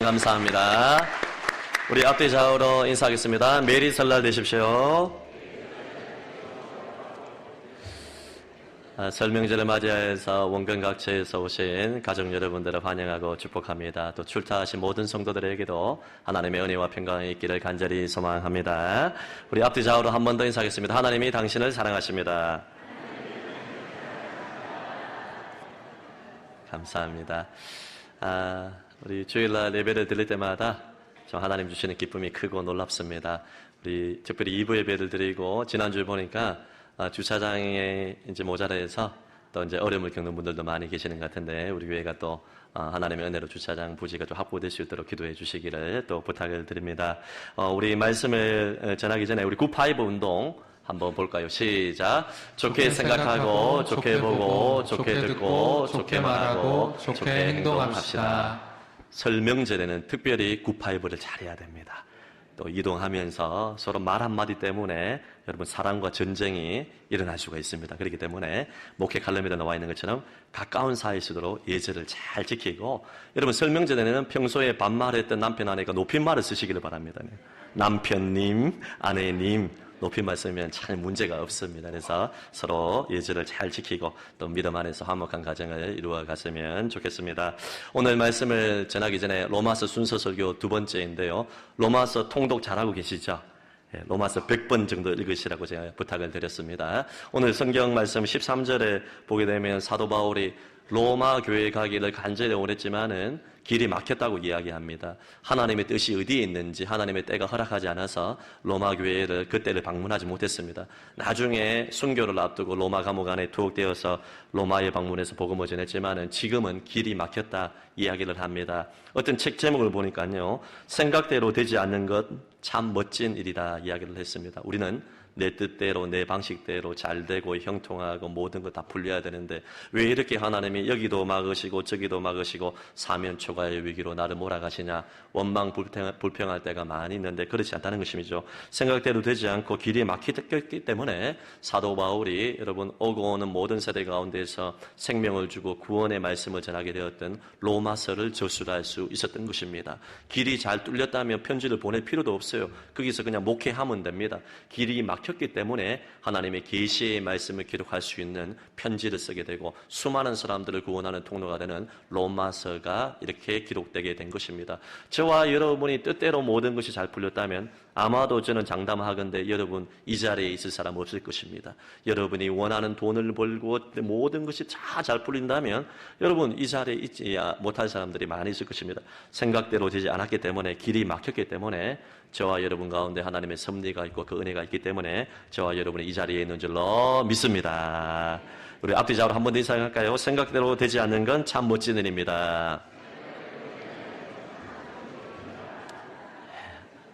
감사합니다. 우리 앞뒤 좌우로 인사하겠습니다. 메리 설날 되십시오. 설 명절을 맞이해서 원근 각처에서 오신 가족 여러분들을 환영하고 축복합니다. 또 출타하신 모든 성도들에게도 하나님의 은혜와 평강이 있기를 간절히 소망합니다. 우리 앞뒤 좌우로 한 번 더 인사하겠습니다. 하나님이 당신을 사랑하십니다. 감사합니다. 우리 주일날 예배를 드릴 때마다 좀 하나님 주시는 기쁨이 크고 놀랍습니다. 우리 특별히 2부 예배를 드리고 지난주에 보니까 주차장에 이제 모자라서 또 이제 어려움을 겪는 분들도 많이 계시는 것 같은데 우리 교회가 또 하나님의 은혜로 주차장 부지가 좀 확보될 수 있도록 기도해 주시기를 또 부탁을 드립니다. 우리 말씀을 전하기 전에 우리 굿파이브 운동 한번 볼까요? 시작. 좋게 생각하고, 좋게 보고, 좋게 듣고, 좋게 말하고, 좋게 행동합시다. 설 명절에는 특별히 굿파이브를 잘해야 됩니다. 또 이동하면서 서로 말 한마디 때문에 여러분 사랑과 전쟁이 일어날 수가 있습니다. 그렇기 때문에 목회 칼럼에도 나와 있는 것처럼 가까운 사이일수록 예절을 잘 지키고 여러분 설 명절에는 평소에 반말했던 남편 아내가 높임말을 쓰시기를 바랍니다. 남편님, 아내님 높임말 쓰면 잘 문제가 없습니다. 그래서 서로 예절을 잘 지키고 또 믿음 안에서 화목한 가정을 이루어 갔으면 좋겠습니다. 오늘 말씀을 전하기 전에 로마서 순서 설교 두 번째인데요. 로마서 통독 잘하고 계시죠? 로마서 100번 정도 읽으시라고 제가 부탁을 드렸습니다. 오늘 성경 말씀 13절에 보게 되면 사도 바울이 로마 교회에 가기를 간절히 원했지만은 길이 막혔다고 이야기합니다. 하나님의 뜻이 어디에 있는지 하나님의 때가 허락하지 않아서 로마 교회를 그때를 방문하지 못했습니다. 나중에 순교를 앞두고 로마 감옥 안에 투옥되어서 로마에 방문해서 복음을 전했지만은 지금은 길이 막혔다 이야기를 합니다. 어떤 책 제목을 보니까요. 생각대로 되지 않는 것 참 멋진 일이다 이야기를 했습니다. 우리는 내 뜻대로 내 방식대로 잘 되고 형통하고 모든 것 다 풀려야 되는데 왜 이렇게 하나님이 여기도 막으시고 저기도 막으시고 사면 초과의 위기로 나를 몰아가시냐 원망 불평할 때가 많이 있는데 그렇지 않다는 것이죠. 생각대로 되지 않고 길이 막혔기 때문에 사도 바울이 여러분 오고 오는 모든 세대 가운데서 생명을 주고 구원의 말씀을 전하게 되었던 로마서를 저술할 수 있었던 것입니다. 길이 잘 뚫렸다면 편지를 보낼 필요도 없어요. 거기서 그냥 목회하면 됩니다. 길이 막혔기 때문에 하나님의 계시의 말씀을 기록할 수 있는 편지를 쓰게 되고 수많은 사람들을 구원하는 통로가 되는 로마서가 이렇게 기록되게 된 것입니다. 저와 여러분이 뜻대로 모든 것이 잘 풀렸다면 아마도 저는 장담하건대 여러분 이 자리에 있을 사람 없을 것입니다. 여러분이 원하는 돈을 벌고 모든 것이 다 잘 풀린다면 여러분 이 자리에 있지 못할 사람들이 많이 있을 것입니다. 생각대로 되지 않았기 때문에 길이 막혔기 때문에 저와 여러분 가운데 하나님의 섭리가 있고 그 은혜가 있기 때문에 저와 여러분이 이 자리에 있는 줄로 믿습니다. 우리 앞뒤 좌우로 한 번 더 인사할까요? 생각대로 되지 않는 건 참 멋진 일입니다.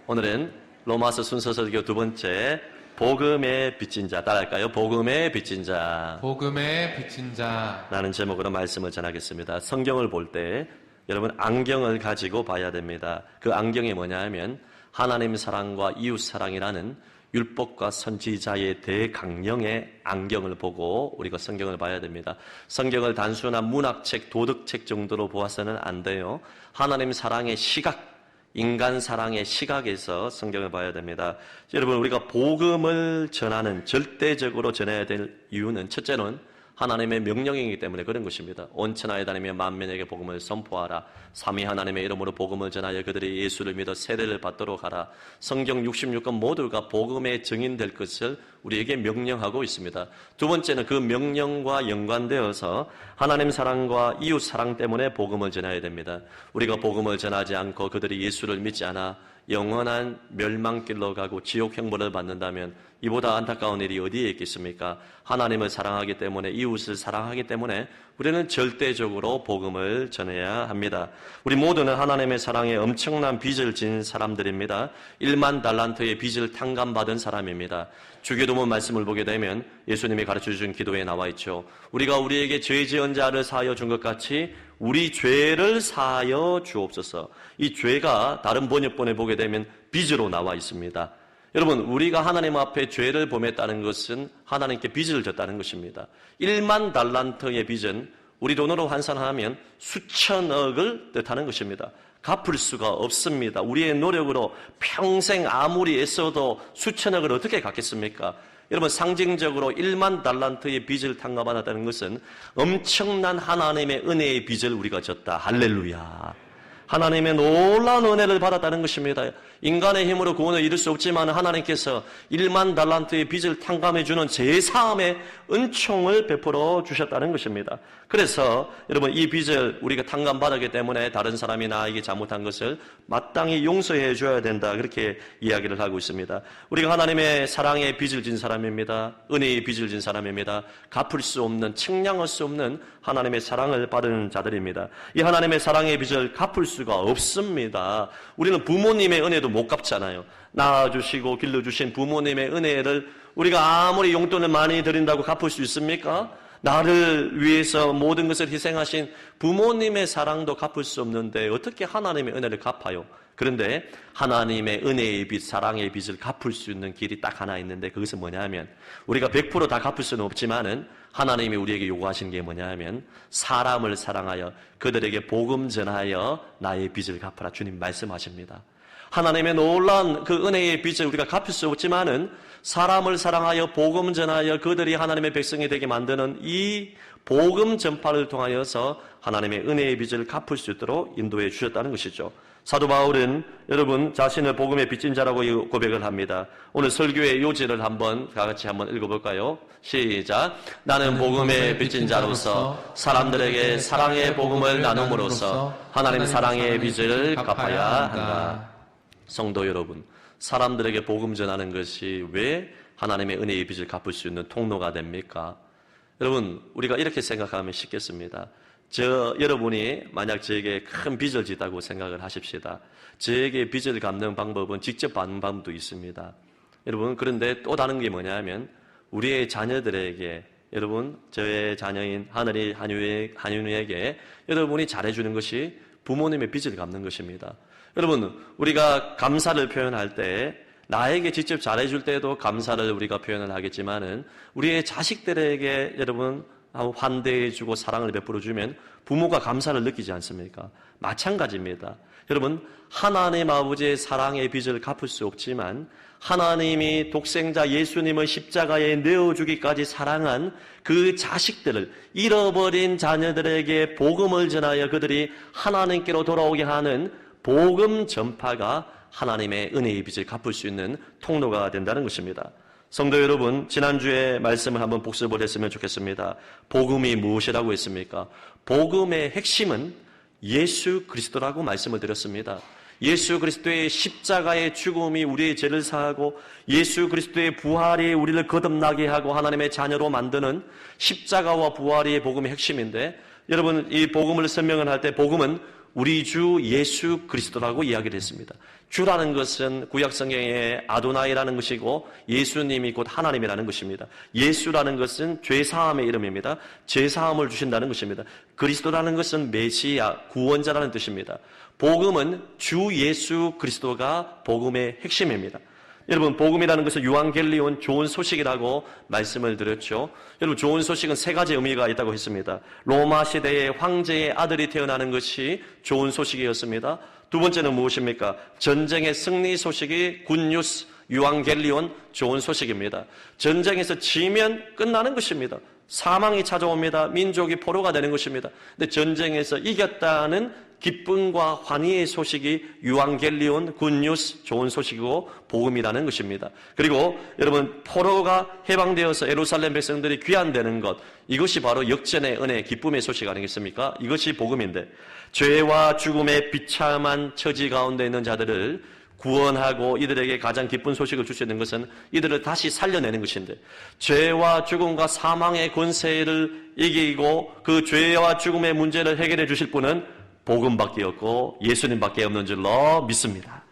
오늘은 로마서 순서 설교 두 번째 복음의 빚진 자 따라할까요? 복음의 빚진 자. 복음의 빚진 자 라는 제목으로 말씀을 전하겠습니다. 성경을 볼 때 여러분 안경을 가지고 봐야 됩니다. 그 안경이 뭐냐 하면 하나님 사랑과 이웃 사랑이라는 율법과 선지자의 대강령의 안경을 보고 우리가 성경을 봐야 됩니다. 성경을 단순한 문학책, 도덕책 정도로 보아서는 안 돼요. 하나님 사랑의 시각, 인간 사랑의 시각에서 성경을 봐야 됩니다. 여러분 우리가 복음을 전하는 절대적으로 전해야 될 이유는 첫째는 하나님의 명령이기 때문에 그런 것입니다. 온 천하에 다니며 만민에게 복음을 선포하라. 삼위 하나님의 이름으로 복음을 전하여 그들이 예수를 믿어 세례를 받도록 하라. 성경 66권 모두가 복음의 증인될 것을 우리에게 명령하고 있습니다. 두 번째는 그 명령과 연관되어서 하나님 사랑과 이웃 사랑 때문에 복음을 전해야 됩니다. 우리가 복음을 전하지 않고 그들이 예수를 믿지 않아 영원한 멸망길로 가고 지옥 형벌을 받는다면 이보다 안타까운 일이 어디에 있겠습니까? 하나님을 사랑하기 때문에 이웃을 사랑하기 때문에 우리는 절대적으로 복음을 전해야 합니다. 우리 모두는 하나님의 사랑에 엄청난 빚을 진 사람들입니다. 1만 달란트의 빚을 탕감받은 사람입니다. 주기도문 말씀을 보게 되면 예수님이 가르쳐주신 기도에 나와 있죠. 우리가 우리에게 죄 지은 자를 사하여 준 것 같이 우리 죄를 사하여 주옵소서. 이 죄가 다른 번역본에 보게 되면 빚으로 나와 있습니다. 여러분 우리가 하나님 앞에 죄를 범했다는 것은 하나님께 빚을 졌다는 것입니다. 1만 달란트의 빚은 우리 돈으로 환산하면 수천억을 뜻하는 것입니다. 갚을 수가 없습니다. 우리의 노력으로 평생 아무리 애써도 수천억을 어떻게 갚겠습니까? 여러분, 상징적으로 1만 달란트의 빚을 탕감받았다는 것은 엄청난 하나님의 은혜의 빚을 우리가 졌다. 할렐루야. 하나님의 놀라운 은혜를 받았다는 것입니다. 인간의 힘으로 구원을 이룰 수 없지만 하나님께서 1만 달란트의 빚을 탕감해주는 제사함의 은총을 베풀어 주셨다는 것입니다. 그래서 여러분, 이 빚을 우리가 탕감받았기 때문에 다른 사람이 나에게 잘못한 것을 마땅히 용서해 줘야 된다, 그렇게 이야기를 하고 있습니다. 우리가 하나님의 사랑의 빚을 진 사람입니다. 은혜의 빚을 진 사람입니다. 갚을 수 없는, 측량할 수 없는 하나님의 사랑을 받은 자들입니다. 이 하나님의 사랑의 빚을 갚을 수가 없습니다. 우리는 부모님의 은혜도 못 갚잖아요. 낳아주시고 길러주신 부모님의 은혜를 우리가 아무리 용돈을 많이 드린다고 갚을 수 있습니까? 나를 위해서 모든 것을 희생하신 부모님의 사랑도 갚을 수 없는데 어떻게 하나님의 은혜를 갚아요? 그런데 하나님의 은혜의 빚, 사랑의 빚을 갚을 수 있는 길이 딱 하나 있는데, 그것은 뭐냐면, 우리가 100% 다 갚을 수는 없지만은 하나님이 우리에게 요구하신 게 뭐냐면, 사람을 사랑하여 그들에게 복음 전하여 나의 빚을 갚아라. 주님 말씀하십니다. 하나님의 놀라운 그 은혜의 빚을 우리가 갚을 수 없지만은 사람을 사랑하여 복음 전하여 그들이 하나님의 백성이 되게 만드는 이 복음 전파를 통하여서 하나님의 은혜의 빚을 갚을 수 있도록 인도해 주셨다는 것이죠. 사도 바울은 여러분 자신을 복음의 빚진 자라고 고백을 합니다. 오늘 설교의 요지를 다 같이 한번 읽어볼까요? 시작. 나는 복음의 빚진 자로서 사람들에게 사랑의 복음을 나눔으로써 하나님 사랑의 빚을 갚아야 한다. 성도 여러분, 사람들에게 복음 전하는 것이 왜 하나님의 은혜의 빚을 갚을 수 있는 통로가 됩니까? 여러분, 우리가 이렇게 생각하면 쉽겠습니다. 여러분이 만약 저에게 큰 빚을 짓다고 생각을 하십시다. 저에게 빚을 갚는 방법은 직접 받는 방법도 있습니다. 여러분, 그런데 또 다른 게 뭐냐면 우리의 자녀들에게, 여러분, 저의 자녀인 한윤이에게 여러분이 잘해주는 것이 부모님의 빚을 갚는 것입니다. 여러분, 우리가 감사를 표현할 때 나에게 직접 잘해줄 때도 감사를 우리가 표현을 하겠지만은 우리의 자식들에게 여러분 환대해주고 사랑을 베풀어주면 부모가 감사를 느끼지 않습니까? 마찬가지입니다. 여러분, 하나님 아버지의 사랑의 빚을 갚을 수 없지만 하나님이 독생자 예수님을 십자가에 내어주기까지 사랑한 그 자식들을, 잃어버린 자녀들에게 복음을 전하여 그들이 하나님께로 돌아오게 하는 복음 전파가 하나님의 은혜의 빚을 갚을 수 있는 통로가 된다는 것입니다. 성도 여러분, 지난주에 말씀을 한번 복습을 했으면 좋겠습니다. 복음이 무엇이라고 했습니까? 복음의 핵심은 예수 그리스도라고 말씀을 드렸습니다. 예수 그리스도의 십자가의 죽음이 우리의 죄를 사하고 예수 그리스도의 부활이 우리를 거듭나게 하고 하나님의 자녀로 만드는 십자가와 부활이 복음의 핵심인데, 여러분, 이 복음을 설명을 할 때 복음은 우리 주 예수 그리스도라고 이야기를 했습니다. 주라는 것은 구약성경의 아도나이라는 것이고 예수님이 곧 하나님이라는 것입니다. 예수라는 것은 죄사함의 이름입니다. 죄사함을 주신다는 것입니다. 그리스도라는 것은 메시아, 구원자라는 뜻입니다. 복음은 주 예수 그리스도가 복음의 핵심입니다. 여러분, 복음이라는 것은 유앙겔리온, 좋은 소식이라고 말씀을 드렸죠. 여러분, 좋은 소식은 세 가지 의미가 있다고 했습니다. 로마 시대의 황제의 아들이 태어나는 것이 좋은 소식이었습니다. 두 번째는 무엇입니까? 전쟁의 승리 소식이 굿뉴스, 유앙겔리온, 좋은 소식입니다. 전쟁에서 지면 끝나는 것입니다. 사망이 찾아옵니다. 민족이 포로가 되는 것입니다. 근데 전쟁에서 이겼다는 기쁨과 환희의 소식이 유앙겔리온, 굿뉴스, 좋은 소식이고 복음이라는 것입니다. 그리고 여러분, 포로가 해방되어서 예루살렘 백성들이 귀환되는 것, 이것이 바로 역전의 은혜, 기쁨의 소식 아니겠습니까? 이것이 복음인데, 죄와 죽음의 비참한 처지 가운데 있는 자들을 구원하고 이들에게 가장 기쁜 소식을 줄 수 있는 것은 이들을 다시 살려내는 것인데, 죄와 죽음과 사망의 권세를 이기고 그 죄와 죽음의 문제를 해결해 주실 분은 복음밖에 없고 예수님밖에 없는 줄로 믿습니다.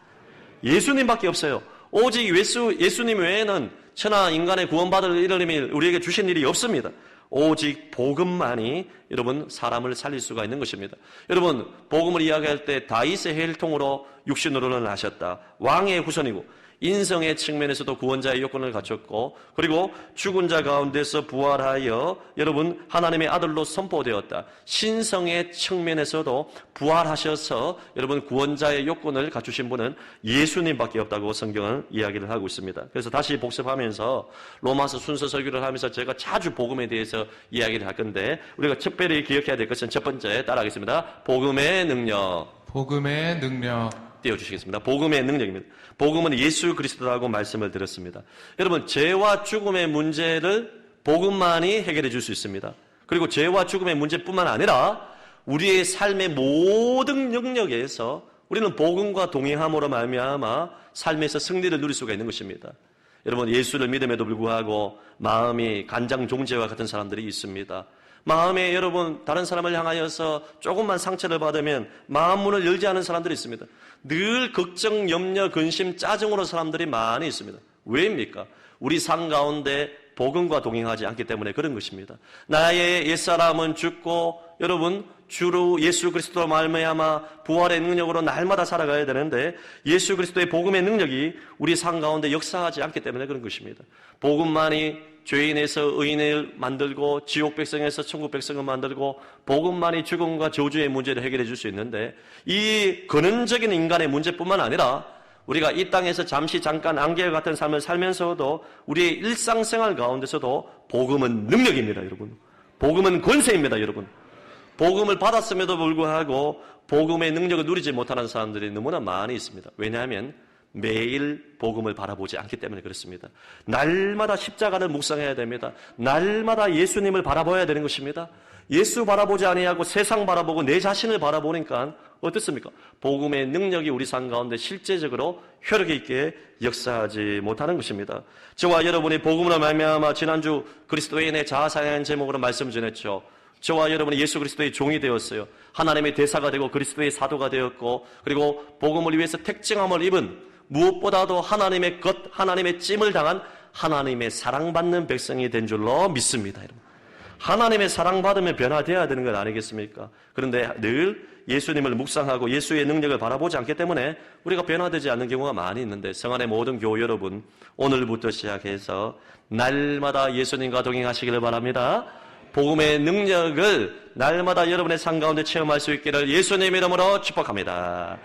예수님밖에 없어요. 오직 예수님 외에는 천하 인간의 구원받을 이름이 우리에게 주신 일이 없습니다. 오직 복음만이 여러분 사람을 살릴 수가 있는 것입니다. 여러분 복음을 이야기할 때 다윗의 혈통으로 육신으로는 하셨다. 왕의 후손이고 인성의 측면에서도 구원자의 요건을 갖췄고 그리고 죽은 자 가운데서 부활하여 여러분 하나님의 아들로 선포되었다. 신성의 측면에서도 부활하셔서 여러분 구원자의 요건을 갖추신 분은 예수님밖에 없다고 성경은 이야기를 하고 있습니다. 그래서 다시 복습하면서 로마서 순서 설교를 하면서 제가 자주 복음에 대해서 이야기를 할 건데 우리가 특별히 기억해야 될 것은 첫 번째 따라하겠습니다. 복음의 능력. 복음의 능력. 띄워주시겠습니다. 복음의 능력입니다. 복음은 예수 그리스도라고 말씀을 드렸습니다. 여러분 죄와 죽음의 문제를 복음만이 해결해 줄 수 있습니다. 그리고 죄와 죽음의 문제뿐만 아니라 우리의 삶의 모든 영역에서 우리는 복음과 동행함으로 말미암아 삶에서 승리를 누릴 수가 있는 것입니다. 여러분 예수를 믿음에도 불구하고 마음이 간장종제와 같은 사람들이 있습니다. 마음에 여러분 다른 사람을 향하여서 조금만 상처를 받으면 마음 문을 열지 않은 사람들이 있습니다. 늘 걱정, 염려, 근심, 짜증으로 사람들이 많이 있습니다. 왜입니까? 우리 삶 가운데 복음과 동행하지 않기 때문에 그런 것입니다. 나의 옛사람은 죽고 여러분 주로 예수 그리스도로 말미암아 부활의 능력으로 날마다 살아가야 되는데 예수 그리스도의 복음의 능력이 우리 삶 가운데 역사하지 않기 때문에 그런 것입니다. 복음만이 죄인에서 의인을 만들고 지옥 백성에서 천국 백성을 만들고 복음만이 죽음과 저주의 문제를 해결해 줄 수 있는데 이 근원적인 인간의 문제뿐만 아니라 우리가 이 땅에서 잠깐 안개와 같은 삶을 살면서도 우리의 일상생활 가운데서도 복음은 능력입니다, 여러분. 복음은 권세입니다, 여러분. 복음을 받았음에도 불구하고 복음의 능력을 누리지 못하는 사람들이 너무나 많이 있습니다. 왜냐하면 매일 복음을 바라보지 않기 때문에 그렇습니다. 날마다 십자가를 묵상해야 됩니다. 날마다 예수님을 바라봐야 되는 것입니다. 예수 바라보지 아니하고 세상 바라보고 내 자신을 바라보니까 어떻습니까? 복음의 능력이 우리 삶 가운데 실제적으로 효력 있게 역사하지 못하는 것입니다. 저와 여러분이 복음으로 말미암아 지난주 그리스도인의 자아상한 제목으로 말씀 전했죠. 저와 여러분이 예수 그리스도의 종이 되었어요. 하나님의 대사가 되고 그리스도의 사도가 되었고 그리고 복음을 위해서 택정함을 입은 무엇보다도 하나님의 것, 하나님의 찜을 당한 하나님의 사랑받는 백성이 된 줄로 믿습니다. 여러분. 하나님의 사랑받으면 변화되어야 되는 것 아니겠습니까? 그런데 늘 예수님을 묵상하고 예수의 능력을 바라보지 않기 때문에 우리가 변화되지 않는 경우가 많이 있는데 성안의 모든 교우 여러분 오늘부터 시작해서 날마다 예수님과 동행하시기를 바랍니다. 복음의 능력을 날마다 여러분의 삶 가운데 체험할 수 있기를 예수님 이름으로 축복합니다.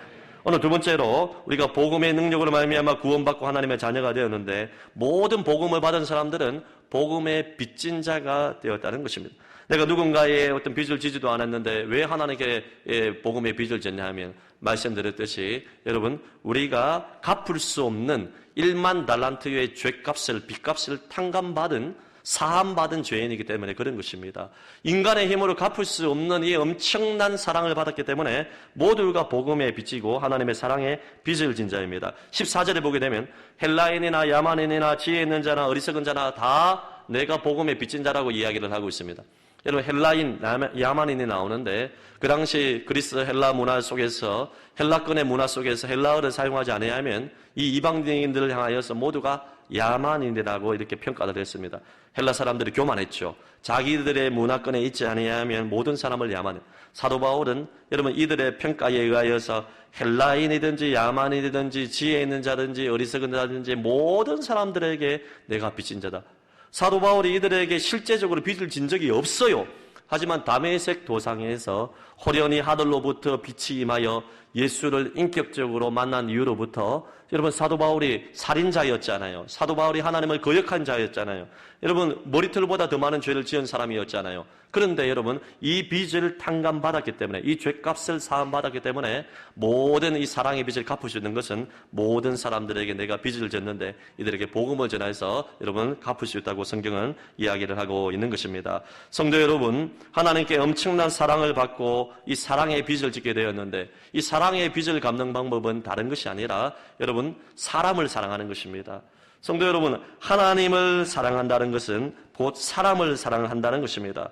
오늘 두 번째로 우리가 복음의 능력으로 말미암아 구원받고 하나님의 자녀가 되었는데 모든 복음을 받은 사람들은 복음의 빚진 자가 되었다는 것입니다. 내가 누군가의 어떤 빚을 지지도 않았는데 왜 하나님께 복음의 빚을 졌냐 하면 말씀드렸듯이 여러분 우리가 갚을 수 없는 1만 달란트의 빚값을 탕감받은 사함받은 죄인이기 때문에 그런 것입니다. 인간의 힘으로 갚을 수 없는 이 엄청난 사랑을 받았기 때문에 모두가 복음에 빚지고 하나님의 사랑에 빚을 진 자입니다. 14절에 보게 되면 헬라인이나 야만인이나 지혜 있는 자나 어리석은 자나 다 내가 복음에 빚진 자라고 이야기를 하고 있습니다. 여러분 헬라인, 야만인이 나오는데 그 당시 그리스 헬라 문화 속에서 헬라권의 문화 속에서 헬라어를 사용하지 않으면 이 이방인들을 향하여서 모두가 야만인이라고 이렇게 평가를 했습니다. 헬라 사람들이 교만했죠. 자기들의 문화권에 있지 아니하면 모든 사람을 야만해. 사도 바울은 여러분 이들의 평가에 의하여서 헬라인이든지 야만인이든지 지혜 있는 자든지 어리석은 자든지 모든 사람들에게 내가 빚진 자다. 사도 바울이 이들에게 실제적으로 빚을 진 적이 없어요. 하지만 다메섹 도상에서 호련히 하늘로부터 빛이 임하여 예수를 인격적으로 만난 이후로부터 여러분 사도 바울이 살인자였잖아요. 사도 바울이 하나님을 거역한 자였잖아요. 여러분 머리털보다 더 많은 죄를 지은 사람이었잖아요. 그런데 여러분 이 빚을 탕감받았기 때문에 이 죄값을 사함받았기 때문에 모든 이 사랑의 빚을 갚을 수 있는 것은 모든 사람들에게 내가 빚을 졌는데 이들에게 복음을 전해서 여러분 갚을 수 있다고 성경은 이야기를 하고 있는 것입니다. 성도 여러분 하나님께 엄청난 사랑을 받고 이 사랑의 빚을 짓게 되었는데 이 사랑의 빚을 갚는 방법은 다른 것이 아니라 여러분 사람을 사랑하는 것입니다. 성도 여러분 하나님을 사랑한다는 것은 곧 사람을 사랑한다는 것입니다.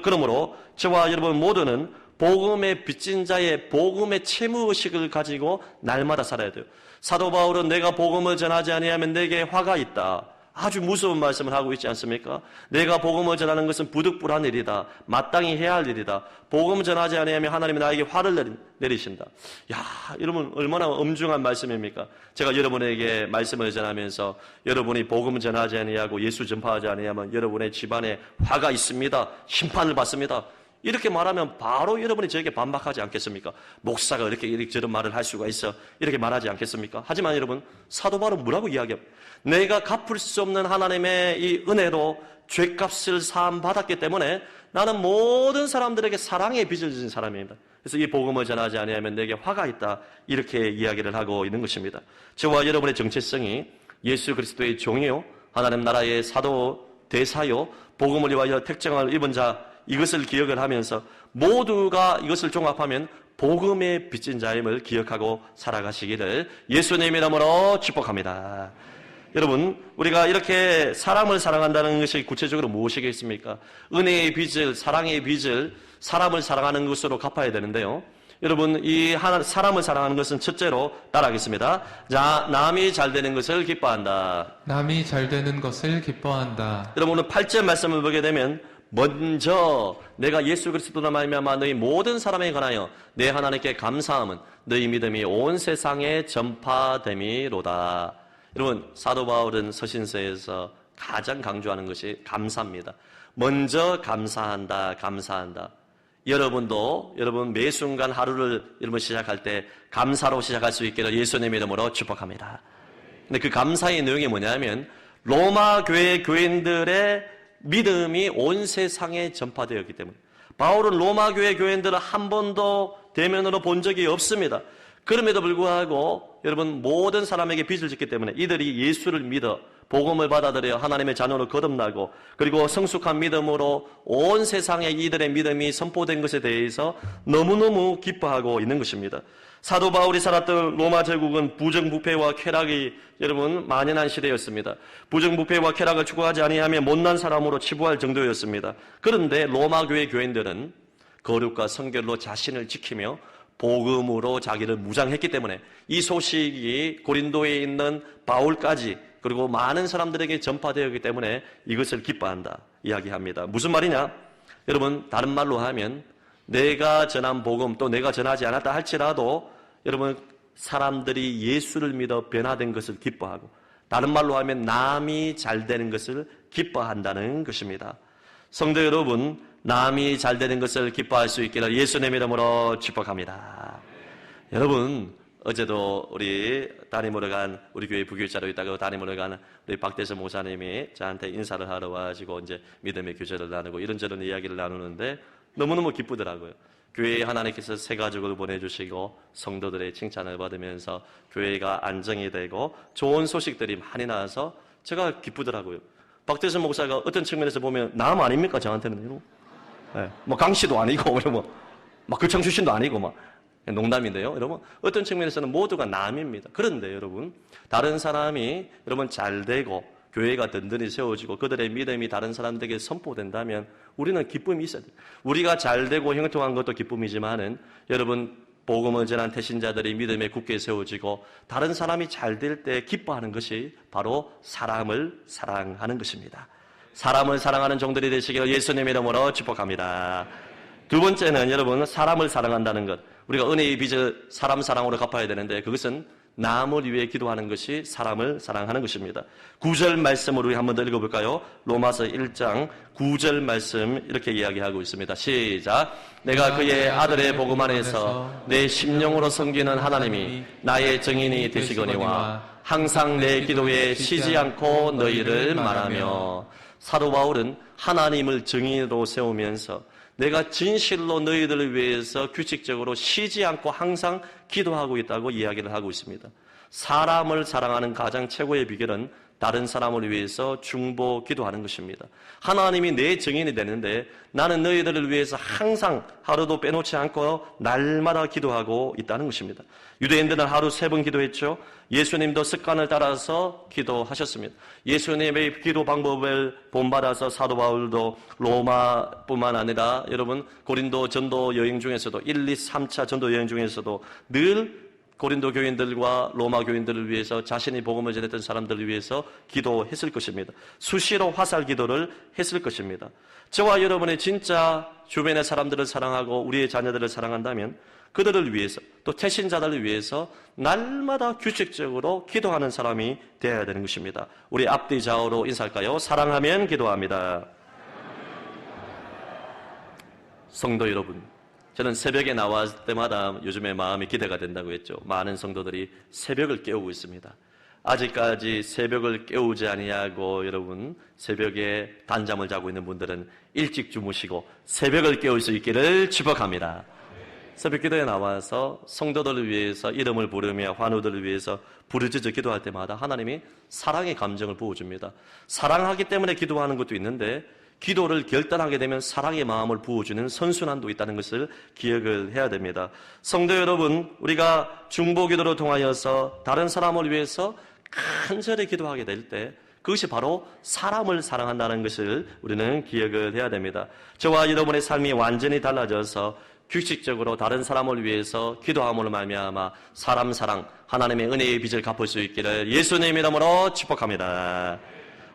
그러므로 저와 여러분 모두는 복음의 빚진 자의 복음의 채무의식을 가지고 날마다 살아야 돼요. 사도 바울은 내가 복음을 전하지 아니하면 내게 화가 있다. 아주 무서운 말씀을 하고 있지 않습니까? 내가 복음을 전하는 것은 부득불한 일이다. 마땅히 해야 할 일이다. 복음을 전하지 않으면 하나님이 나에게 화를 내리신다. 야, 여러분 얼마나 엄중한 말씀입니까? 제가 여러분에게 말씀을 전하면서 여러분이 복음을 전하지 아니하고 예수 전파하지 아니하면 여러분의 집안에 화가 있습니다. 심판을 받습니다. 이렇게 말하면 바로 여러분이 저에게 반박하지 않겠습니까? 목사가 이렇게 저런 말을 할 수가 있어. 이렇게 말하지 않겠습니까? 하지만 여러분, 사도 바울은 뭐라고 이야기합니까? 내가 갚을 수 없는 하나님의 이 은혜로 죄값을 사함받았기 때문에 나는 모든 사람들에게 사랑의 빚을 진 사람입니다. 그래서 이 복음을 전하지 않으면 내게 화가 있다. 이렇게 이야기를 하고 있는 것입니다. 저와 여러분의 정체성이 예수 그리스도의 종이요, 하나님 나라의 사도, 대사요, 복음을 위하여 택정을 입은 자, 이것을 기억을 하면서 모두가 이것을 종합하면 복음의 빚진 자임을 기억하고 살아가시기를 예수님 이름으로 축복합니다. 여러분, 우리가 이렇게 사람을 사랑한다는 것이 구체적으로 무엇이겠습니까? 은혜의 빚을, 사랑의 빚을 사람을 사랑하는 것으로 갚아야 되는데요. 여러분, 이 사람을 사랑하는 것은 첫째로 따라하겠습니다. 자, 남이 잘 되는 것을 기뻐한다. 남이 잘 되는 것을 기뻐한다. 여러분, 오늘 8절 말씀을 보게 되면 먼저 내가 예수 그리스도로 말미암아 너희 모든 사람에 관하여 내 하나님께 감사함은 너희 믿음이 온 세상에 전파됨이로다. 여러분, 사도 바울은 서신서에서 가장 강조하는 것이 감사입니다. 먼저 감사한다, 감사한다. 여러분도 여러분 매 순간 하루를 여러분 시작할 때 감사로 시작할 수 있기를 예수님 이름으로 축복합니다. 근데 그 감사의 내용이 뭐냐면 로마 교회 교인들의 믿음이 온 세상에 전파되었기 때문에 바울은 로마 교회 교인들을 한 번도 대면으로 본 적이 없습니다. 그럼에도 불구하고 여러분 모든 사람에게 빚을 짓기 때문에 이들이 예수를 믿어 복음을 받아들여 하나님의 자녀로 거듭나고 그리고 성숙한 믿음으로 온 세상에 이들의 믿음이 선포된 것에 대해서 너무너무 기뻐하고 있는 것입니다. 사도 바울이 살았던 로마 제국은 부정부패와 쾌락이 여러분 만연한 시대였습니다. 부정부패와 쾌락을 추구하지 아니하면 못난 사람으로 치부할 정도였습니다. 그런데 로마 교회 교인들은 거룩과 성결로 자신을 지키며 복음으로 자기를 무장했기 때문에 이 소식이 고린도에 있는 바울까지 그리고 많은 사람들에게 전파되었기 때문에 이것을 기뻐한다 이야기합니다. 무슨 말이냐? 여러분 다른 말로 하면 내가 전한 복음 또 내가 전하지 않았다 할지라도 여러분 사람들이 예수를 믿어 변화된 것을 기뻐하고 다른 말로 하면 남이 잘 되는 것을 기뻐한다는 것입니다. 성도 여러분, 남이 잘 되는 것을 기뻐할 수 있기를 예수님 이름으로 축복합니다. 여러분, 어제도 우리 담임으로 간 우리 교회 부교육자로 있다가 담임으로 간 우리 박대서 목사님이 저한테 인사를 하러 와가지고 이제 믿음의 교제를 나누고 이런저런 이야기를 나누는데 너무너무 기쁘더라고요. 교회에 하나님께서 새 가족을 보내주시고 성도들의 칭찬을 받으면서 교회가 안정이 되고 좋은 소식들이 많이 나와서 제가 기쁘더라고요. 박대선 목사가 어떤 측면에서 보면 남 아닙니까 저한테는? 네. 뭐 강씨도 아니고 막 교청 출신도 아니고 막 농담인데요. 여러분 어떤 측면에서는 모두가 남입니다. 그런데 여러분 다른 사람이 여러분 잘 되고 교회가 든든히 세워지고 그들의 믿음이 다른 사람들에게 선포된다면 우리는 기쁨이 있어야 돼요. 우리가 잘 되고 형통한 것도 기쁨이지만은 여러분 복음을 전한 태신자들이 믿음에 굳게 세워지고 다른 사람이 잘 될 때 기뻐하는 것이 바로 사람을 사랑하는 것입니다. 사람을 사랑하는 종들이 되시기를 예수님 이름으로 축복합니다. 두 번째는 여러분 사람을 사랑한다는 것. 우리가 은혜의 빚을 사람 사랑으로 갚아야 되는데 그것은 남을 위해 기도하는 것이 사람을 사랑하는 것입니다. 9절 말씀을 우리 한번 더 읽어볼까요? 로마서 1장 9절 말씀 이렇게 이야기하고 있습니다. 시작. 내가 그의 아들의 복음 안에서 내 심령으로 섬기는 하나님이 나의 증인이 되시거니와 항상 내 기도에 쉬지 않고 너희를 말하며. 사도 바울은 하나님을 증인으로 세우면서 내가 진실로 너희들을 위해서 규칙적으로 쉬지 않고 항상 기도하고 있다고 이야기를 하고 있습니다. 사람을 사랑하는 가장 최고의 비결은 다른 사람을 위해서 중보 기도하는 것입니다. 하나님이 내 증인이 되는데 나는 너희들을 위해서 항상 하루도 빼놓지 않고 날마다 기도하고 있다는 것입니다. 유대인들은 하루 3번 기도했죠. 예수님도 습관을 따라서 기도하셨습니다. 예수님의 기도 방법을 본받아서 사도 바울도 로마뿐만 아니라 여러분 고린도 전도 여행 중에서도 1, 2, 3차 전도 여행 중에서도 늘 고린도 교인들과 로마 교인들을 위해서 자신이 복음을 전했던 사람들을 위해서 기도했을 것입니다. 수시로 화살 기도를 했을 것입니다. 저와 여러분이 진짜 주변의 사람들을 사랑하고 우리의 자녀들을 사랑한다면 그들을 위해서 또 태신자들을 위해서 날마다 규칙적으로 기도하는 사람이 되어야 되는 것입니다. 우리 앞뒤 좌우로 인사할까요? 사랑하면 기도합니다. 성도 여러분, 저는 새벽에 나왔을 때마다 요즘에 마음이 기대가 된다고 했죠. 많은 성도들이 새벽을 깨우고 있습니다. 아직까지 새벽을 깨우지 아니하고 여러분 새벽에 단잠을 자고 있는 분들은 일찍 주무시고 새벽을 깨울 수 있기를 축복합니다. 새벽 기도에 나와서 성도들을 위해서 이름을 부르며 환우들을 위해서 부르짖어 기도할 때마다 하나님이 사랑의 감정을 부어줍니다. 사랑하기 때문에 기도하는 것도 있는데 기도를 결단하게 되면 사랑의 마음을 부어주는 선순환도 있다는 것을 기억을 해야 됩니다. 성도 여러분, 우리가 중보기도를 통하여서 다른 사람을 위해서 간절히 기도하게 될 때 그것이 바로 사람을 사랑한다는 것을 우리는 기억을 해야 됩니다. 저와 여러분의 삶이 완전히 달라져서 규칙적으로 다른 사람을 위해서 기도함으로 말미암아 사람 사랑, 하나님의 은혜의 빚을 갚을 수 있기를 예수님 이름으로 축복합니다.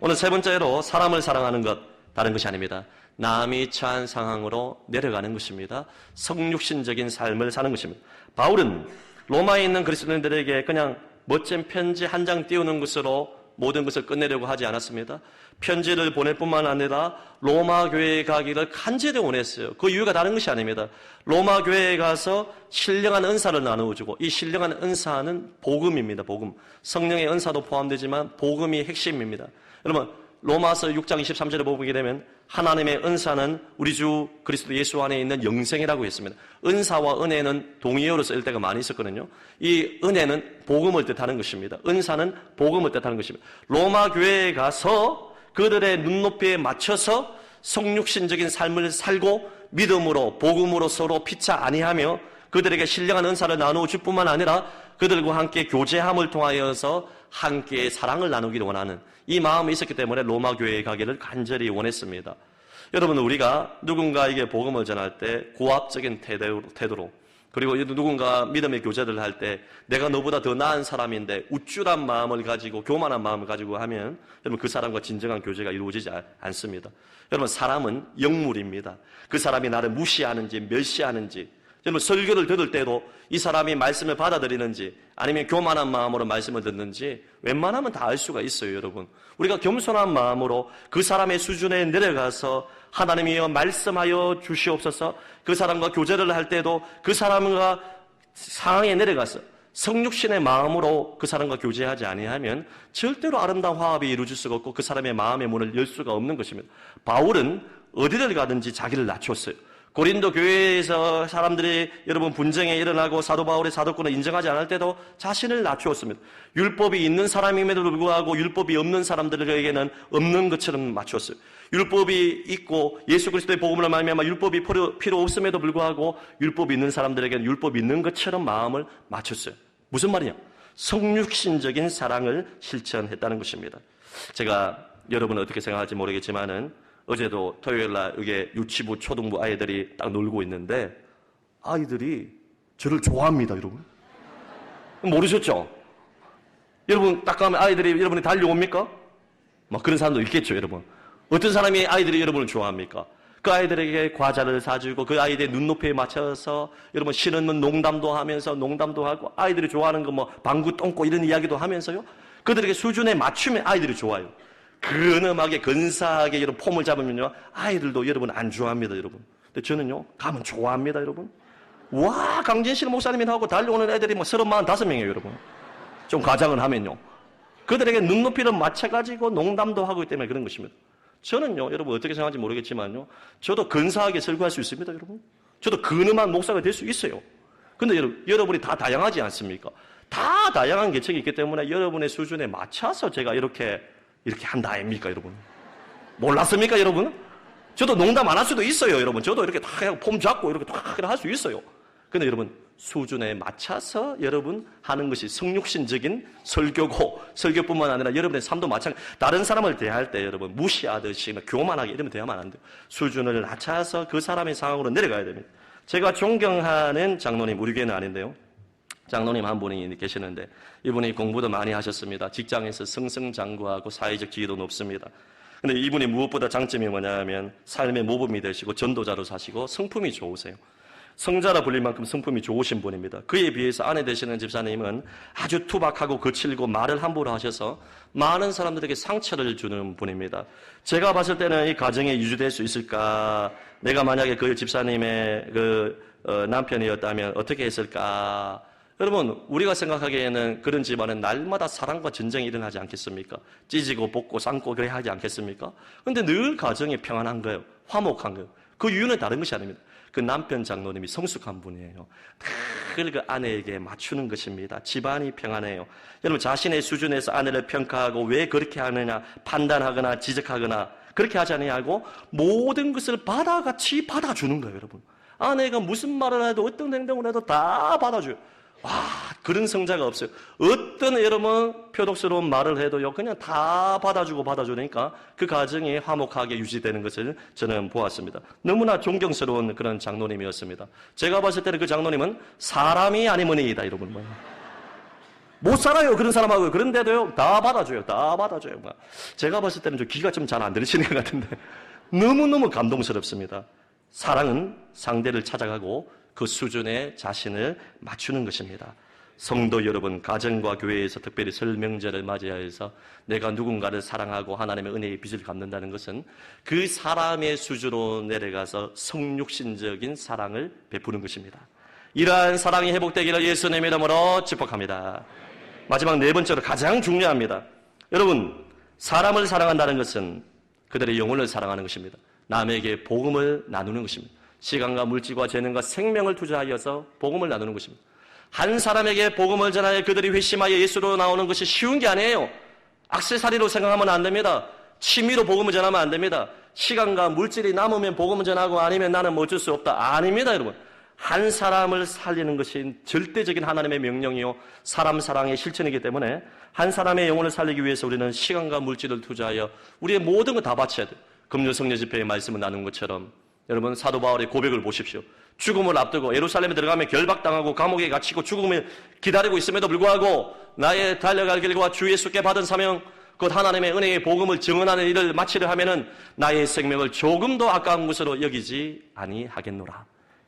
오늘 세 번째로 사람을 사랑하는 것, 다른 것이 아닙니다. 남이 처한 상황으로 내려가는 것입니다. 성육신적인 삶을 사는 것입니다. 바울은 로마에 있는 그리스도인들에게 그냥 멋진 편지 한 장 띄우는 것으로 모든 것을 끝내려고 하지 않았습니다. 편지를 보낼 뿐만 아니라 로마 교회에 가기를 간절히 원했어요. 그 이유가 다른 것이 아닙니다. 로마 교회에 가서 신령한 은사를 나누어주고 이 신령한 은사는 복음입니다. 복음. 성령의 은사도 포함되지만 복음이 핵심입니다. 여러분 로마서 6장 23절에 보게 되면 하나님의 은사는 우리 주 그리스도 예수 안에 있는 영생이라고 했습니다. 은사와 은혜는 동의어로 쓸 때가 많이 있었거든요. 이 은혜는 복음을 뜻하는 것입니다. 은사는 복음을 뜻하는 것입니다. 로마 교회에 가서 그들의 눈높이에 맞춰서 성육신적인 삶을 살고 믿음으로 복음으로 서로 피차 아니하며 그들에게 신령한 은사를 나누어 줄 뿐만 아니라 그들과 함께 교제함을 통하여서 함께 사랑을 나누기를 원하는 이 마음이 있었기 때문에 로마 교회에 가기를 간절히 원했습니다. 여러분 우리가 누군가에게 복음을 전할 때 고압적인 태도로 그리고 누군가 믿음의 교제를 할 때 내가 너보다 더 나은 사람인데 우쭐한 마음을 가지고 교만한 마음을 가지고 하면 여러분 그 사람과 진정한 교제가 이루어지지 않습니다. 여러분 사람은 영물입니다. 그 사람이 나를 무시하는지 멸시하는지 여러분 설교를 들을 때도 이 사람이 말씀을 받아들이는지 아니면 교만한 마음으로 말씀을 듣는지 웬만하면 다 알 수가 있어요. 여러분 우리가 겸손한 마음으로 그 사람의 수준에 내려가서 하나님이여 말씀하여 주시옵소서. 그 사람과 교제를 할 때도 그 사람과 상황에 내려가서 성육신의 마음으로 그 사람과 교제하지 아니하면 절대로 아름다운 화합이 이루어질 수가 없고 그 사람의 마음의 문을 열 수가 없는 것입니다. 바울은 어디를 가든지 자기를 낮췄어요. 고린도 교회에서 사람들이 여러분 분쟁에 일어나고 사도 바울의 사도권을 인정하지 않을 때도 자신을 낮추었습니다. 율법이 있는 사람임에도 불구하고 율법이 없는 사람들에게는 없는 것처럼 맞췄어요. 율법이 있고 예수 그리스도의 복음을 말미암아 율법이 필요 없음에도 불구하고 율법이 있는 사람들에게는 율법이 있는 것처럼 마음을 맞췄어요. 무슨 말이냐? 성육신적인 사랑을 실천했다는 것입니다. 제가 여러분은 어떻게 생각할지 모르겠지만은 어제도 토요일날 이게 유치부 초등부 아이들이 딱 놀고 있는데 아이들이 저를 좋아합니다. 여러분 모르셨죠? 여러분 딱 가면 아이들이 여러분이 달려옵니까? 막 그런 사람도 있겠죠. 여러분 어떤 사람이 아이들이 여러분을 좋아합니까? 그 아이들에게 과자를 사주고 그 아이들의 눈높이에 맞춰서 여러분 신은 농담도 하면서 농담도 하고 아이들이 좋아하는 거 뭐 방구 똥꼬 이런 이야기도 하면서요 그들에게 수준에 맞추면 아이들이 좋아요. 근엄하게 근사하게 여러분 폼을 잡으면요 아이들도 여러분 안 좋아합니다. 여러분 근데 저는요 가면 좋아합니다. 여러분 와 강진실 목사님이 하고 달려오는 애들이 뭐 35명이에요. 여러분 좀 가장을 하면요 그들에게 눈높이를 맞춰가지고 농담도 하고 있기 때문에 그런 것입니다. 저는요 여러분 어떻게 생각하는지 모르겠지만요 저도 근사하게 설교할 수 있습니다. 여러분 저도 근엄한 목사가 될 수 있어요. 근데 여러분이 다 다양하지 않습니까? 다 다양한 계층이 있기 때문에 여러분의 수준에 맞춰서 제가 이렇게 한다 아닙니까 여러분? 몰랐습니까 여러분? 저도 농담 안 할 수도 있어요. 여러분 저도 이렇게 다 폼 잡고 이렇게 다 할 수 있어요. 근데 여러분 수준에 맞춰서 여러분 하는 것이 성육신적인 설교고 설교뿐만 아니라 여러분의 삶도 마찬가지. 다른 사람을 대할 때 여러분 무시하듯이 교만하게 이러면 대하면 안 돼요. 수준을 낮춰서 그 사람의 상황으로 내려가야 됩니다. 제가 존경하는 장로님 우리 교회는 아닌데요 장로님 한 분이 계시는데 이분이 공부도 많이 하셨습니다. 직장에서 승승장구하고 사회적 지위도 높습니다. 근데 이분이 무엇보다 장점이 뭐냐면 삶의 모범이 되시고 전도자로 사시고 성품이 좋으세요. 성자라 불릴 만큼 성품이 좋으신 분입니다. 그에 비해서 아내 되시는 집사님은 아주 투박하고 거칠고 말을 함부로 하셔서 많은 사람들에게 상처를 주는 분입니다. 제가 봤을 때는 이 가정에 유지될 수 있을까? 내가 만약에 그 집사님의 남편이었다면 어떻게 했을까? 여러분, 우리가 생각하기에는 그런 집안은 날마다 사랑과 전쟁이 일어나지 않겠습니까? 찢고 볶고 삶고 그래야 하지 않겠습니까? 근데 늘 가정이 평안한 거예요. 화목한 거예요. 그 이유는 다른 것이 아닙니다. 그 남편 장로님이 성숙한 분이에요. 늘 그 아내에게 맞추는 것입니다. 집안이 평안해요. 여러분, 자신의 수준에서 아내를 평가하고 왜 그렇게 하느냐 판단하거나 지적하거나 그렇게 하지 아니하고 모든 것을 바다같이 받아주는 거예요, 여러분. 아내가 무슨 말을 해도 어떤 행동을 해도 다 받아줘요. 와, 그런 성자가 없어요. 어떤 여러분 표독스러운 말을 해도요, 그냥 다 받아주니까 그 가정이 화목하게 유지되는 것을 저는 보았습니다. 너무나 존경스러운 그런 장로님이었습니다. 제가 봤을 때는 그 장로님은 사람이 아니머니이다, 여러분. 못 살아요, 그런 사람하고. 그런데도요, 다 받아줘요. 제가 봤을 때는 좀 귀가 좀 잘 안 들리시는 것 같은데 너무너무 감동스럽습니다. 사랑은 상대를 찾아가고 그 수준에 자신을 맞추는 것입니다. 성도 여러분, 가정과 교회에서 특별히 설 명절을 맞이하여서 내가 누군가를 사랑하고 하나님의 은혜의 빚을 갚는다는 것은 그 사람의 수준으로 내려가서 성육신적인 사랑을 베푸는 것입니다. 이러한 사랑이 회복되기를 예수님의 이름으로 축복합니다. 마지막 네 번째로 가장 중요합니다. 여러분, 사람을 사랑한다는 것은 그들의 영혼을 사랑하는 것입니다. 남에게 복음을 나누는 것입니다. 시간과 물질과 재능과 생명을 투자하여서 복음을 나누는 것입니다. 한 사람에게 복음을 전하여 그들이 회심하여 예수로 나오는 것이 쉬운 게 아니에요. 액세서리로 생각하면 안 됩니다. 취미로 복음을 전하면 안 됩니다. 시간과 물질이 남으면 복음을 전하고 아니면 나는 어쩔 수 없다. 아닙니다, 여러분. 한 사람을 살리는 것이 절대적인 하나님의 명령이요, 사람 사랑의 실천이기 때문에 한 사람의 영혼을 살리기 위해서 우리는 시간과 물질을 투자하여 우리의 모든 걸 다 바쳐야 돼요. 금요 성령 집회의 말씀을 나눈 것처럼 여러분, 사도 바울의 고백을 보십시오. 죽음을 앞두고 예루살렘에 들어가면 결박당하고 감옥에 갇히고 죽음을 기다리고 있음에도 불구하고 나의 달려갈 길과 주 예수께 받은 사명, 곧 하나님의 은혜의 복음을 증언하는 일을 마치려 하면은 나의 생명을 조금도 아까운 것으로 여기지 아니하겠노라.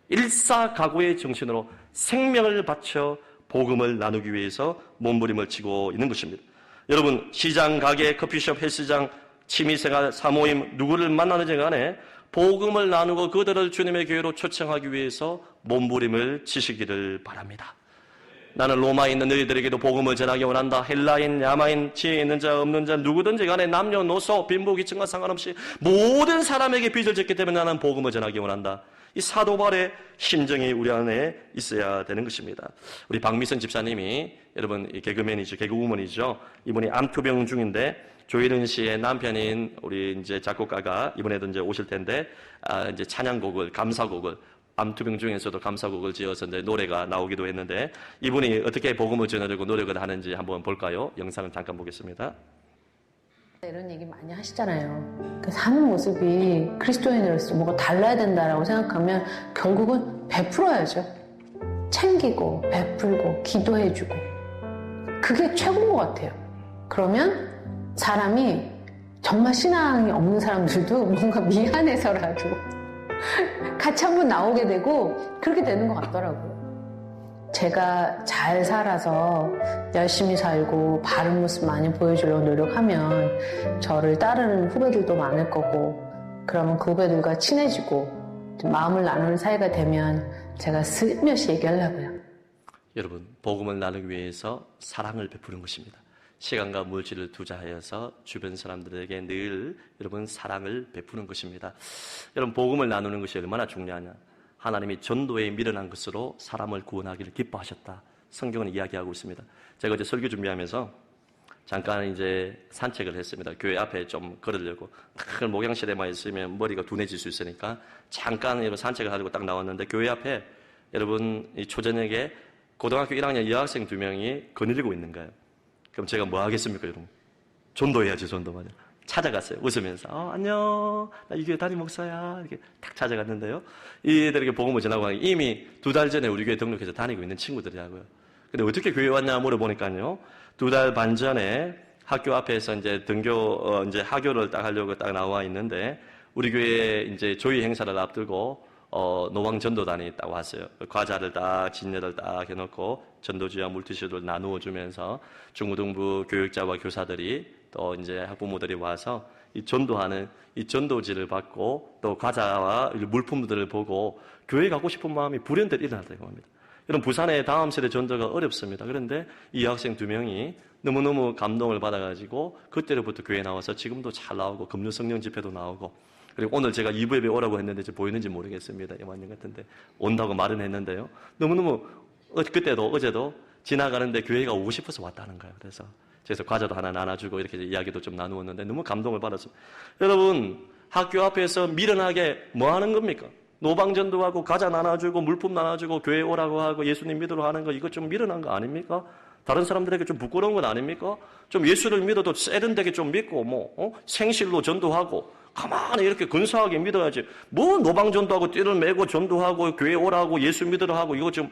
일사각오의 정신으로 생명을 바쳐 복음을 나누기 위해서 몸부림을 치고 있는 것입니다. 여러분, 시장, 가게, 커피숍, 헬스장, 취미생활, 사모임, 누구를 만나는지 간에 복음을 나누고 그들을 주님의 교회로 초청하기 위해서 몸부림을 치시기를 바랍니다. 나는 로마에 있는 너희들에게도 복음을 전하기 원한다. 헬라인, 야마인, 지혜 있는 자, 없는 자, 누구든지 간에 남녀노소, 빈부귀층과 상관없이 모든 사람에게 빚을 졌기 때문에 나는 복음을 전하기 원한다. 이 사도 바울의 심정이 우리 안에 있어야 되는 것입니다. 우리 박미선 집사님이, 여러분, 개그맨이죠, 개그우먼이죠. 이분이 암투병 중인데 조혜련 씨의 남편인 우리 이제 작곡가가 이번에도 이제 오실 텐데, 이제 찬양곡을, 감사곡을, 암투병 중에서도 감사곡을 지어서 이제 노래가 나오기도 했는데, 이분이 어떻게 복음을 전하려고 노력을 하는지 한번 볼까요? 영상을 잠깐 보겠습니다. 이런 얘기 많이 하시잖아요. 사는 모습이 그리스도인으로서 뭐가 달라야 된다라고 생각하면 결국은 베풀어야죠. 챙기고, 베풀고, 기도해주고. 그게 최고인 것 같아요. 그러면 사람이 정말 신앙이 없는 사람들도 뭔가 미안해서라도 같이 한번 나오게 되고 그렇게 되는 것 같더라고요. 제가 잘 살아서 열심히 살고 바른 모습 많이 보여주려고 노력하면 저를 따르는 후배들도 많을 거고, 그러면 그 후배들과 친해지고 마음을 나누는 사이가 되면 제가 슬며시 얘기하려고요. 여러분, 복음을 나누기 위해서 사랑을 베푸는 것입니다. 시간과 물질을 투자하여서 주변 사람들에게 늘 여러분 사랑을 베푸는 것입니다. 여러분, 복음을 나누는 것이 얼마나 중요하냐. 하나님이 전도에 미련한 것으로 사람을 구원하기를 기뻐하셨다. 성경은 이야기하고 있습니다. 제가 어제 설교 준비하면서 잠깐 이제 산책을 했습니다. 교회 앞에 좀 걸으려고. 큰 목양실에만 있으면 머리가 둔해질 수 있으니까 잠깐 여러분 산책을 하려고 딱 나왔는데, 교회 앞에 여러분 이 초저녁에 고등학교 1학년 여학생 2명이 거닐고 있는 거예요. 그럼 제가 뭐 하겠습니까, 여러분? 전도해야죠, 전도만. 찾아갔어요, 웃으면서. 안녕, 나 이 교회 담임 목사야. 이렇게 딱 찾아갔는데요. 이들에게 복음을 전하고 이미 2달 전에 우리 교회 등록해서 다니고 있는 친구들이라고요. 근데 어떻게 교회 왔냐 물어보니까요. 2달 반 전에 학교 앞에서 이제 이제 하교를 딱 하려고 딱 나와 있는데 우리 교회에 이제 조의 행사를 앞두고 노방 전도단이 딱 왔어요. 과자를 딱 진열을 딱 해놓고 전도주와 물티슈를 나누어 주면서 중고등부 교육자와 교사들이 또 이제 학부모들이 와서 이 전도하는 이 전도지를 받고 또 과자와 물품들을 보고 교회 가고 싶은 마음이 불현듯 일어났다고 합니다. 여러분 부산의 다음 세대 전도가 어렵습니다. 그런데 이 여학생 2명이 너무너무 감동을 받아가지고 그때로부터 교회에 나와서 지금도 잘 나오고 금요 성령 집회도 나오고 그리고 오늘 제가 2부 예배 오라고 했는데 보이는지 모르겠습니다. 이만년 같은데 온다고 말은 했는데요. 너무너무 그때도 어제도 지나가는데 교회가 오고 싶어서 왔다는 거예요. 그래서 과자도 하나 나눠주고 이렇게 이야기도 좀 나누었는데 너무 감동을 받았습니다. 여러분 학교 앞에서 미련하게 뭐 하는 겁니까? 노방전도 하고 과자 나눠주고 물품 나눠주고 교회 오라고 하고 예수님 믿으러 하는 거 이거 좀 미련한 거 아닙니까? 다른 사람들에게 좀 부끄러운 건 아닙니까? 좀 예수를 믿어도 세련되게 좀 믿고 생실로 전도하고 가만히 이렇게 근사하게 믿어야지. 뭐 노방전도하고 띠를 메고 전도하고 교회 오라고 예수 믿으러 하고 이거 좀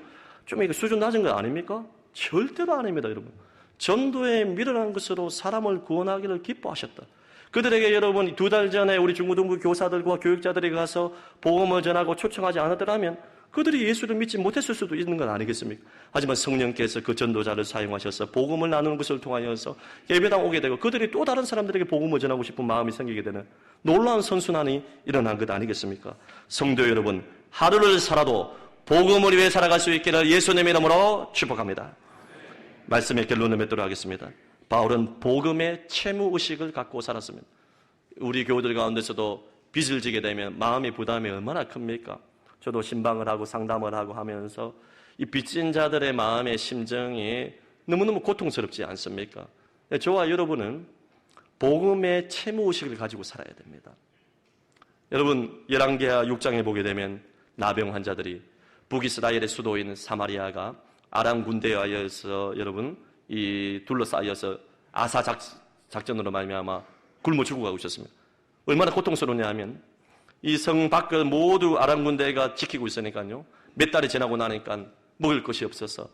이거 수준 낮은 거 아닙니까? 절대로 아닙니다, 여러분. 전도에 미련한 것으로 사람을 구원하기를 기뻐하셨다. 그들에게 여러분 2달 전에 우리 중고등부 교사들과 교육자들이 가서 복음을 전하고 초청하지 않았더라면 그들이 예수를 믿지 못했을 수도 있는 건 아니겠습니까? 하지만 성령께서 그 전도자를 사용하셔서 복음을 나누는 것을 통하여서 예배당 오게 되고 그들이 또 다른 사람들에게 복음을 전하고 싶은 마음이 생기게 되는 놀라운 선순환이 일어난 것 아니겠습니까? 성도 여러분, 하루를 살아도 복음을 위해 살아갈 수 있기를 예수님의 이름으로 축복합니다. 말씀의 결론을 맺도록 하겠습니다. 바울은 복음의 채무의식을 갖고 살았습니다. 우리 교우들 가운데서도 빚을 지게 되면 마음의 부담이 얼마나 큽니까? 저도 신방을 하고 상담을 하고 하면서 이 빚진 자들의 마음의 심정이 너무너무 고통스럽지 않습니까? 저와 여러분은 복음의 채무의식을 가지고 살아야 됩니다. 여러분 열왕기하 6장에 보게 되면 나병 환자들이 북이스라엘의 수도인 사마리아가 아람 군대에 의해서 여러분 이 둘러싸여서 아사 작전으로 말미암아 굶어 죽어가고 있었습니다. 얼마나 고통스러우냐 하면 이 성 밖을 모두 아람 군대가 지키고 있으니까요. 몇 달이 지나고 나니까 먹을 것이 없어서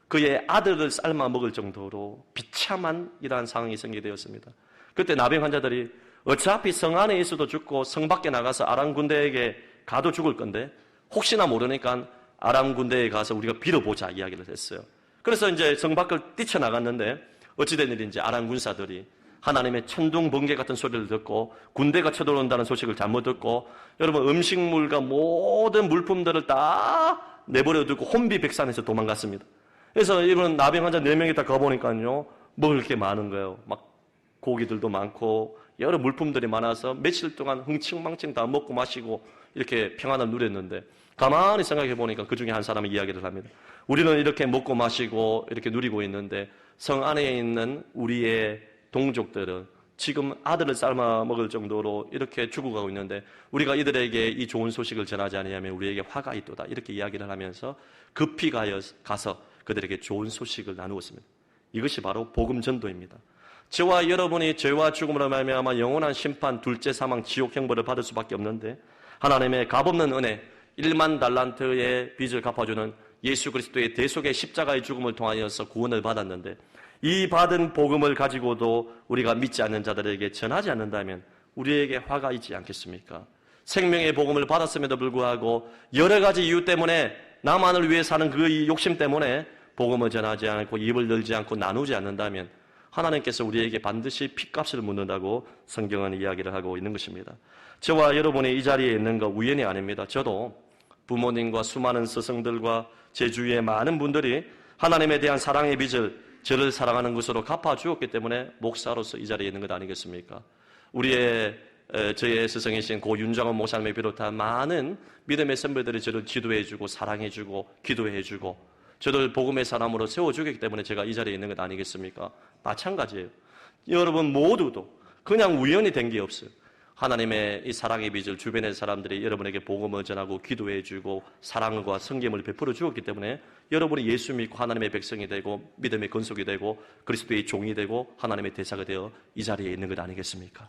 그의 아들을 삶아 먹을 정도로 비참한 이러한 상황이 생기게 되었습니다. 그때 나병 환자들이 어차피 성 안에 있어도 죽고 성 밖에 나가서 아람 군대에게 가도 죽을 건데 혹시나 모르니까 아람 군대에 가서 우리가 빌어보자 이야기를 했어요. 그래서 이제 성 밖을 뛰쳐나갔는데 어찌된 일인지 아람 군사들이 하나님의 천둥 번개 같은 소리를 듣고 군대가 쳐들어온다는 소식을 잘못 듣고 여러분 음식물과 모든 물품들을 다 내버려 두고 혼비백산해서 도망갔습니다. 그래서 이번 나병 환자 4명이 다 가보니까요 먹을 게 많은 거예요. 막 고기들도 많고 여러 물품들이 많아서 며칠 동안 흥청망청 다 먹고 마시고 이렇게 평안을 누렸는데 가만히 생각해 보니까 그 중에 한 사람이 이야기를 합니다. 우리는 이렇게 먹고 마시고 이렇게 누리고 있는데 성 안에 있는 우리의 동족들은 지금 아들을 삶아 먹을 정도로 이렇게 죽어가고 있는데 우리가 이들에게 이 좋은 소식을 전하지 않으면 우리에게 화가 있도다. 이렇게 이야기를 하면서 급히 가서 그들에게 좋은 소식을 나누었습니다. 이것이 바로 복음 전도입니다. 저와 여러분이 죄와 죽음으로 말미암아 영원한 심판, 둘째 사망, 지옥 형벌을 받을 수밖에 없는데 하나님의 값없는 은혜, 1만 달란트의 빚을 갚아주는 예수 그리스도의 대속의 십자가의 죽음을 통하여서 구원을 받았는데 이 받은 복음을 가지고도 우리가 믿지 않는 자들에게 전하지 않는다면 우리에게 화가 있지 않겠습니까? 생명의 복음을 받았음에도 불구하고 여러 가지 이유 때문에 나만을 위해 사는 그 욕심 때문에 복음을 전하지 않고 입을 열지 않고 나누지 않는다면 하나님께서 우리에게 반드시 핏값을 묻는다고 성경은 이야기를 하고 있는 것입니다. 저와 여러분이 이 자리에 있는 거 우연이 아닙니다. 저도 부모님과 수많은 스승들과 제 주위의 많은 분들이 하나님에 대한 사랑의 빚을 저를 사랑하는 것으로 갚아주었기 때문에 목사로서 이 자리에 있는 것 아니겠습니까? 저의 스승이신 고 윤정원 목사님을 비롯한 많은 믿음의 선배들이 저를 지도해주고 사랑해주고 기도해주고 저를 복음의 사람으로 세워주기 때문에 제가 이 자리에 있는 것 아니겠습니까? 마찬가지예요. 여러분 모두도 그냥 우연히 된 게 없어요. 하나님의 이 사랑의 빚을 주변의 사람들이 여러분에게 복음을 전하고 기도해주고 사랑과 성김을 베풀어 주었기 때문에 여러분이 예수 믿고 하나님의 백성이 되고 믿음의 건속이 되고 그리스도의 종이 되고 하나님의 대사가 되어 이 자리에 있는 것 아니겠습니까?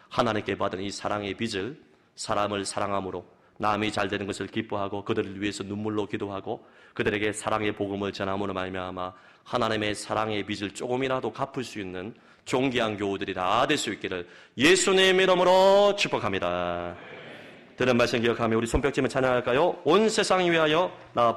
하나님께 받은 이 사랑의 빚을 사람을 사랑함으로 남이 잘 되는 것을 기뻐하고 그들을 위해서 눈물로 기도하고 그들에게 사랑의 복음을 전함으로 말미암아 하나님의 사랑의 빚을 조금이라도 갚을 수 있는 존귀한 교우들이 다 될 수 있기를 예수님 이름으로 축복합니다. 들은 말씀 기억하며 우리 손뼉치며 찬양할까요? 온 세상을 위하여 나